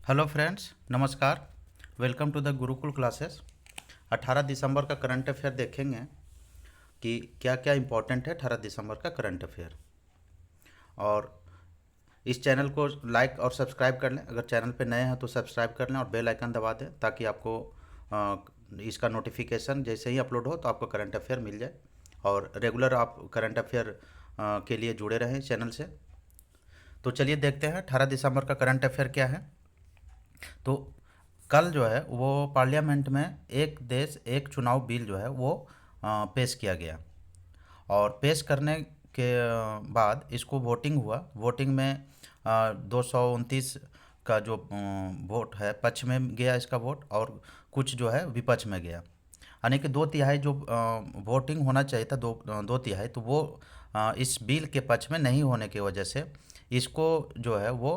Hello friends, नमस्कार। Welcome to the Gurukul classes. 18 दिसंबर का करंट अफेयर देखेंगे कि क्या क्या इम्पोर्टेंट है 18 दिसंबर का करंट अफेयर। और इस चैनल को लाइक और सब्सक्राइब कर लें। अगर चैनल पे नए हैं तो सब्सक्राइब कर लें और बेल आइकन दबा दें ताकि आपको इसका नोटिफिकेशन जैसे ही अपलोड हो तो आपको करंट अफेयर मिल जाए और रेगुलर आप करंट अफेयर के लिए जुड़े रहें इस चैनल से। तो चलिए देखते हैं 18 दिसंबर का करंट अफेयर क्या है। तो कल जो है वो पार्लियामेंट में एक देश एक चुनाव बिल जो है वो पेश किया गया। और पेश करने के बाद इसको वोटिंग हुआ। वोटिंग में 229 का जो वोट है पक्ष में गया इसका वोट, और कुछ जो है विपक्ष में गया। यानी कि 2/3 जो वोटिंग होना चाहिए था, 2/3, तो वो इस बिल के पक्ष में नहीं होने की वजह से इसको जो है वो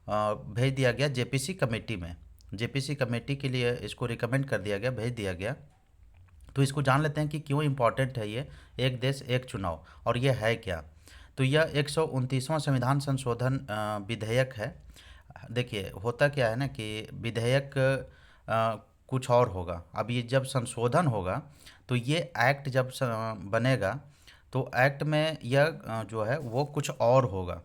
भेज दिया गया जेपीसी कमेटी में। जेपीसी कमेटी के लिए इसको रिकमेंड कर दिया गया, भेज दिया गया। तो इसको जान लेते हैं कि क्यों इम्पोर्टेंट है ये एक देश एक चुनाव, और ये है क्या। तो यह 129वां संविधान संशोधन विधेयक है। देखिए होता क्या है ना कि विधेयक कुछ और होगा। अब ये जब संशोधन होगा तो ये एक्ट जब बनेगा तो एक्ट में यह जो है वो कुछ और होगा।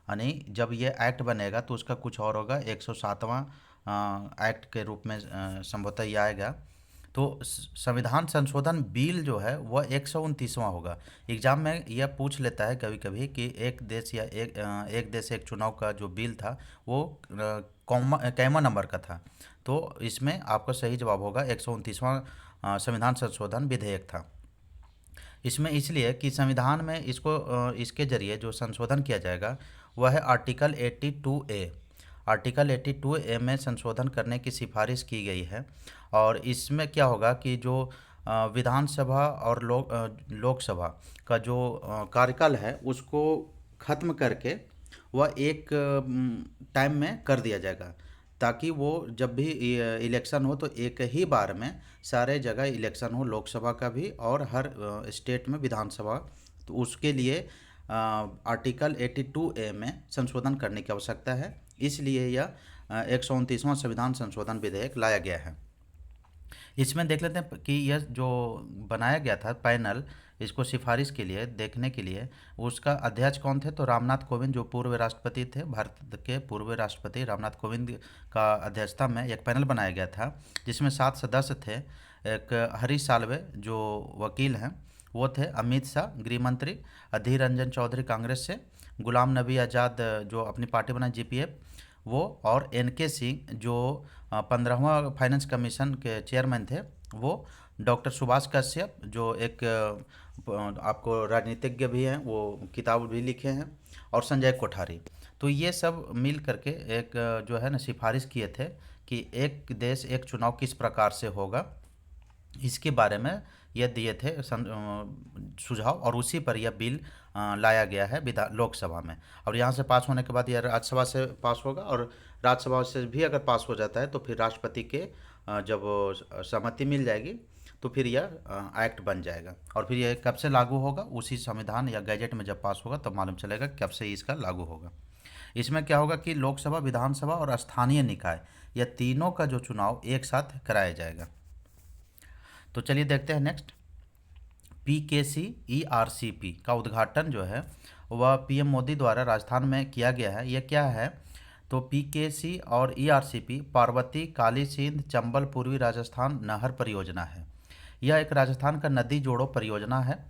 यानी जब ये एक्ट बनेगा तो उसका कुछ और होगा। 107वां एक्ट के रूप में संभवतः ये आएगा। तो संविधान संशोधन बिल जो है वह 129वां होगा। एग्जाम में यह पूछ लेता है कभी कभी कि एक देश या एक देश एक चुनाव का जो बिल था वो कैमा नंबर का था। तो इसमें आपका सही जवाब होगा 129वां संविधान संशोधन विधेयक था। इसमें इसलिए कि संविधान में इसके जरिए जो संशोधन किया जाएगा वह है आर्टिकल 82A। आर्टिकल 82A में संशोधन करने की सिफारिश की गई है। और इसमें क्या होगा कि जो विधानसभा और लोकसभा का जो कार्यकाल है उसको ख़त्म करके वह एक टाइम में कर दिया जाएगा, ताकि वो जब भी इलेक्शन हो तो एक ही बार में सारे जगह इलेक्शन हो, लोकसभा का भी और हर स्टेट में विधानसभा। तो उसके लिए आर्टिकल 82A में संशोधन करने की आवश्यकता है। इसलिए यह 129वां संविधान संशोधन विधेयक लाया गया है। इसमें देख लेते हैं कि यह जो बनाया गया था पैनल इसको सिफारिश के लिए देखने के लिए, उसका अध्यक्ष कौन थे? तो रामनाथ कोविंद, जो पूर्व राष्ट्रपति थे, भारत के पूर्व राष्ट्रपति रामनाथ कोविंद का अध्यक्षता में एक पैनल बनाया गया था जिसमें 7 सदस्य थे। एक हरीश साल्वे जो वकील हैं वो थे, अमित शाह गृह मंत्री, अधीर रंजन चौधरी कांग्रेस से, गुलाम नबी आज़ाद जो अपनी पार्टी बनाई जीपीएफ वो, और एन के सिंह जो 15वां फाइनेंस कमीशन के चेयरमैन थे वो, डॉक्टर सुभाष कश्यप जो एक आपको राजनीतिज्ञ भी हैं, वो किताब भी लिखे हैं, और संजय कोठारी। तो ये सब मिल करके एक जो है ना सिफारिश किए थे कि एक देश एक चुनाव किस प्रकार से होगा, इसके बारे में ये दिए थे सुझाव, और उसी पर यह बिल लाया गया है विधान लोकसभा में। और यहाँ से पास होने के बाद यह राज्यसभा से पास होगा, और राज्यसभा से भी अगर पास हो जाता है तो फिर राष्ट्रपति के जब सहमति मिल जाएगी तो फिर यह एक्ट बन जाएगा। और फिर यह कब से लागू होगा, उसी संविधान या गैजेट में जब पास होगा तब मालूम चलेगा कब से इसका लागू होगा। इसमें क्या होगा कि लोकसभा, विधानसभा और स्थानीय निकाय, यह तीनों का जो चुनाव एक साथ कराया जाएगा। तो चलिए देखते हैं नेक्स्ट। PKC-ERCP का उद्घाटन जो है वह पीएम मोदी द्वारा राजस्थान में किया गया है। यह क्या है? तो PKC और ERCP पार्वती, काली सिंध, चंबल पूर्वी राजस्थान नहर परियोजना है। यह एक राजस्थान का नदी जोड़ो परियोजना है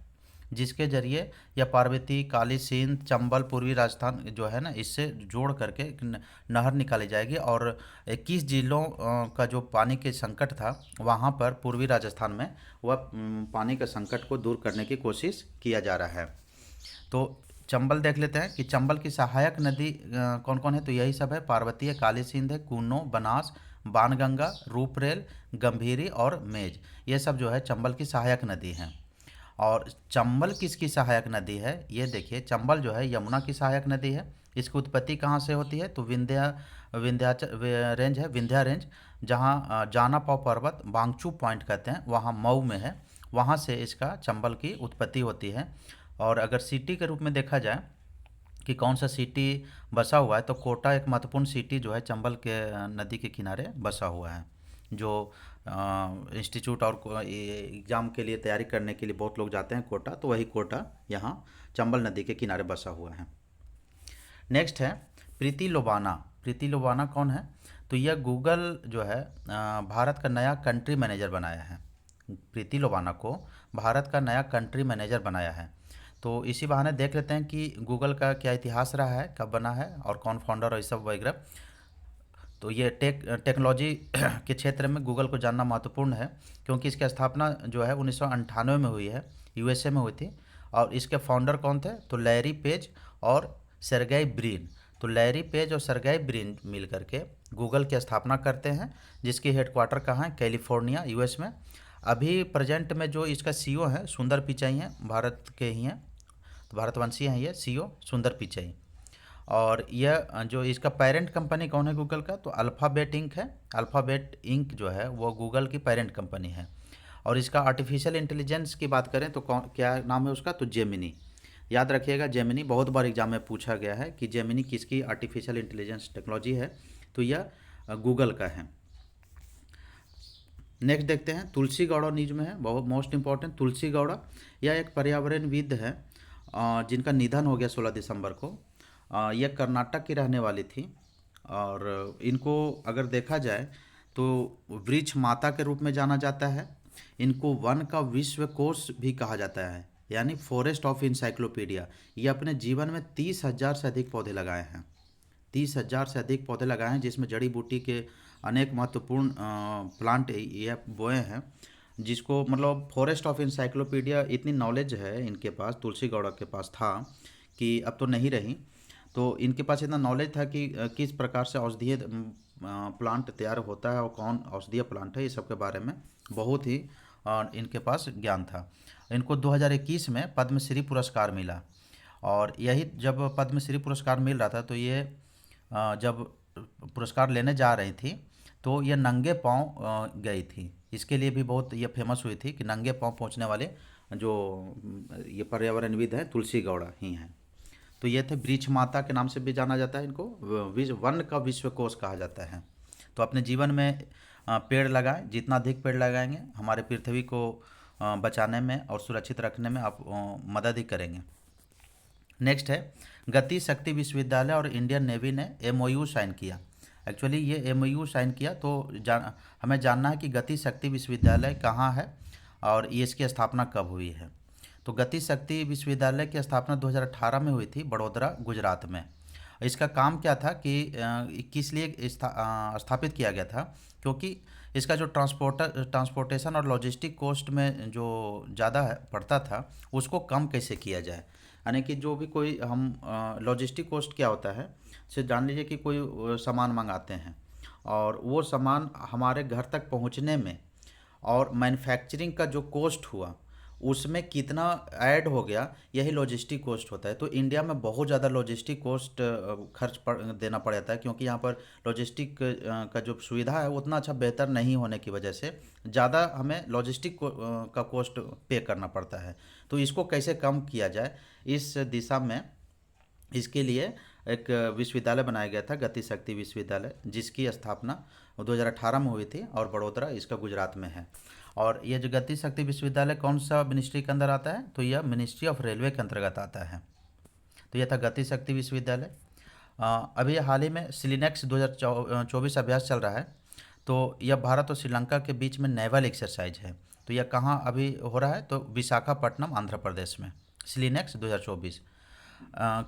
जिसके जरिए यह पार्वती, काली सिंध, चंबल पूर्वी राजस्थान जो है ना इससे जोड़ करके एक नहर निकाली जाएगी। और 21 जिलों का जो पानी के संकट था वहाँ पर पूर्वी राजस्थान में वह पानी के संकट को दूर करने की कोशिश किया जा रहा है। तो चंबल देख लेते हैं कि चंबल की सहायक नदी कौन कौन है। तो यही सब है, पार्वती है, काली सिंध है, कूनो, बनास, बाणगंगा, रूपरेल, गंभीरी और मेज। ये सब जो है चंबल की सहायक नदी हैं। और चंबल किसकी सहायक नदी है? ये देखिए, चंबल जो है यमुना की सहायक नदी है। इसकी उत्पत्ति कहाँ से होती है? तो विंध्याचल रेंज है, विंध्या रेंज, जहाँ जाना पाव पर्वत, बांगचू पॉइंट कहते हैं, वहाँ मऊ में है, वहाँ से इसका चंबल की उत्पत्ति होती है। और अगर सिटी के रूप में देखा जाए कि कौन सा सिटी बसा हुआ है, तो कोटा एक महत्वपूर्ण सिटी जो है चंबल के नदी के किनारे बसा हुआ है। जो इंस्टीट्यूट और एग्ज़ाम के लिए तैयारी करने के लिए बहुत लोग जाते हैं कोटा, तो वही कोटा यहाँ चंबल नदी के किनारे बसा हुआ है। नेक्स्ट है प्रीति लोबाना। प्रीति लोबाना कौन है? तो यह गूगल जो है भारत का नया कंट्री मैनेजर बनाया है। प्रीति लोबाना को भारत का नया कंट्री मैनेजर बनाया है। तो इसी बहाने देख लेते हैं कि गूगल का क्या इतिहास रहा है, कब बना है और कौन फाउंडर और ये सब वगैरह। तो ये टेक्नोलॉजी के क्षेत्र में गूगल को जानना महत्वपूर्ण है, क्योंकि इसकी स्थापना जो है 1998 में हुई है, यूएसए में हुई थी। और इसके फाउंडर कौन थे? तो लैरी पेज और सर्गेई ब्रिन। तो लैरी पेज और सर्गेई ब्रिन मिल करके गूगल की स्थापना करते हैं, जिसकी हेडक्वार्टर कहाँ है? कैलिफोर्निया, यूएस में। अभी प्रेजेंट में जो इसका सीईओ है सुंदर पिचाई हैं, भारत के ही हैं, तो भारतवंशी हैं ये सीईओ सुंदर पिचाई। और यह जो इसका पेरेंट कंपनी कौन है गूगल का? तो अल्फ़ाबेट इंक है। अल्फ़ाबेट इंक जो है वो गूगल की पेरेंट कंपनी है। और इसका आर्टिफिशियल इंटेलिजेंस की बात करें तो कौन, क्या नाम है उसका? तो जेमिनी। याद रखिएगा, जेमिनी बहुत बार एग्जाम में पूछा गया है कि जेमिनी किसकी आर्टिफिशियल इंटेलिजेंस टेक्नोलॉजी है, तो यह गूगल का है। नेक्स्ट देखते हैं, तुलसी गौड़ा न्यूज में है, बहुत मोस्ट इंपॉर्टेंट। तुलसी गौड़ा यह एक पर्यावरणविद है जिनका निधन हो गया 16 दिसंबर को। यह कर्नाटक की रहने वाली थी और इनको अगर देखा जाए तो वृक्ष माता के रूप में जाना जाता है। इनको वन का विश्व कोश भी कहा जाता है, यानी फॉरेस्ट ऑफ इंसाइक्लोपीडिया। ये अपने जीवन में 30,000 से अधिक पौधे लगाए हैं। 30,000 से अधिक पौधे लगाए हैं, जिसमें जड़ी बूटी के अनेक महत्वपूर्ण प्लांट ये बोए हैं, जिसको मतलब फॉरेस्ट ऑफ इंसाइक्लोपीडिया। इतनी नॉलेज है इनके पास, तुलसी गौड़ा के पास था कि अब तो नहीं रही। तो इनके पास इतना नॉलेज था कि किस प्रकार से औषधीय प्लांट तैयार होता है और कौन औषधीय प्लांट है, ये सब के बारे में बहुत ही इनके पास ज्ञान था। इनको 2021 में पद्मश्री पुरस्कार मिला। और यही जब पद्मश्री पुरस्कार मिल रहा था तो ये जब पुरस्कार लेने जा रही थी तो ये नंगे पाँव गई थी। इसके लिए भी बहुत ये फेमस हुई थी कि नंगे पाँव पहुंचने वाले जो ये पर्यावरणविद हैं तुलसी गौड़ा ही हैं। तो ये थे वृक्ष माता के नाम से भी जाना जाता है इनको, वन का विश्व कोश कहा जाता है। तो अपने जीवन में पेड़ लगाएं, जितना अधिक पेड़ लगाएंगे हमारे पृथ्वी को बचाने में और सुरक्षित रखने में आप मदद ही करेंगे। नेक्स्ट है, गति शक्ति विश्वविद्यालय और इंडियन नेवी ने एमओयू साइन किया। एक्चुअली ये एमओयू साइन किया तो हमें जानना है कि गति शक्ति विश्वविद्यालय कहाँ है और ये इसकी स्थापना कब हुई है। तो गति शक्ति विश्वविद्यालय की स्थापना 2018 में हुई थी, बड़ोदरा, गुजरात में। इसका काम क्या था कि किस लिए स्थापित किया गया था? क्योंकि इसका जो ट्रांसपोर्टेशन और लॉजिस्टिक कॉस्ट में जो ज़्यादा पड़ता था, उसको कम कैसे किया जाए। यानी कि जो भी कोई हम लॉजिस्टिक कॉस्ट क्या होता है, से जान लीजिए कि कोई सामान मंगाते हैं और वो सामान हमारे घर तक पहुंचने में और मैन्युफैक्चरिंग का जो कॉस्ट हुआ उसमें कितना ऐड हो गया, यही लॉजिस्टिक कॉस्ट होता है। तो इंडिया में बहुत ज़्यादा लॉजिस्टिक कॉस्ट देना पड़ जाता है, क्योंकि यहाँ पर लॉजिस्टिक का जो सुविधा है उतना अच्छा बेहतर नहीं होने की वजह से ज़्यादा हमें लॉजिस्टिक का कॉस्ट पे करना पड़ता है। तो इसको कैसे कम किया जाए, इस दिशा में इसके लिए एक विश्वविद्यालय बनाया गया था, गति शक्ति विश्वविद्यालय, जिसकी स्थापना 2018 में हुई थी और बड़ोदरा इसका गुजरात में है। और ये जो गति शक्ति विश्वविद्यालय कौन सा मिनिस्ट्री के अंदर आता है? तो यह मिनिस्ट्री ऑफ रेलवे के अंतर्गत आता है। तो यह था गति शक्ति विश्वविद्यालय। अभी हाल ही में सिलिनेक्स 2024 अभ्यास चल रहा है। तो यह भारत और श्रीलंका के बीच में नेवल एक्सरसाइज है। तो यह कहाँ अभी हो रहा है? तो विशाखापट्टनम, आंध्र प्रदेश में, सिलिनेक्स 2024।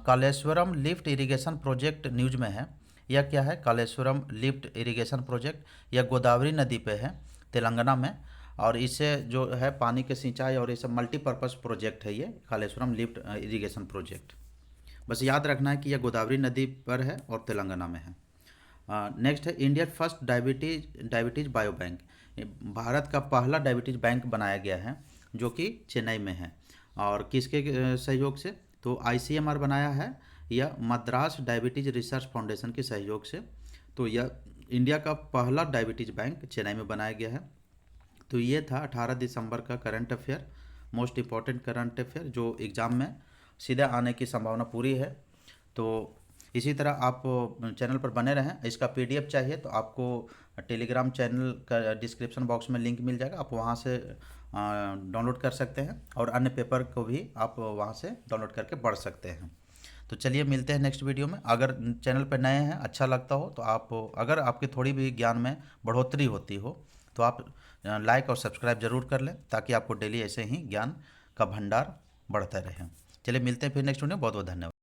Kaleshwaram lift irrigation project news में है। यह क्या है? कालेश्वरम लिफ्ट इरिगेशन प्रोजेक्ट, यह गोदावरी नदी पे है, तेलंगाना में। और इससे जो है पानी के सिंचाई और ये सब मल्टीपर्पज़ प्रोजेक्ट है, ये कालेश्वरम लिफ्ट इरिगेशन प्रोजेक्ट। बस याद रखना है कि यह गोदावरी नदी पर है और तेलंगाना में है। नेक्स्ट है, India first diabetes bio bank. Bharat का पहला डायबिटीज़ बैंक बनाया गया है, जो कि चेन्नई में है। और किसके सहयोग से? तो आईसीएमआर बनाया है, या मद्रास डायबिटीज़ रिसर्च फाउंडेशन के सहयोग से। तो यह इंडिया का पहला डायबिटीज़ बैंक चेन्नई में बनाया गया है। तो ये था 18 दिसंबर का current affair, most important current affair, जो एग्ज़ाम में सीधे आने की संभावना पूरी है। तो इसी तरह आप चैनल पर बने रहें। इसका पीडीएफ चाहिए तो आपको टेलीग्राम चैनल का डिस्क्रिप्शन बॉक्स में लिंक मिल जाएगा, आप वहाँ से डाउनलोड कर सकते हैं और अन्य पेपर को भी आप वहाँ से डाउनलोड करके पढ़ सकते हैं। तो चलिए मिलते हैं नेक्स्ट वीडियो में। अगर चैनल पर नए हैं, अच्छा लगता हो तो आप, अगर आपकी थोड़ी भी ज्ञान में बढ़ोतरी होती हो तो आप लाइक और सब्सक्राइब ज़रूर कर लें, ताकि आपको डेली ऐसे ही ज्ञान का भंडार बढ़ता रहे। चलिए मिलते हैं फिर नेक्स्ट वीडियो में। बहुत बहुत धन्यवाद।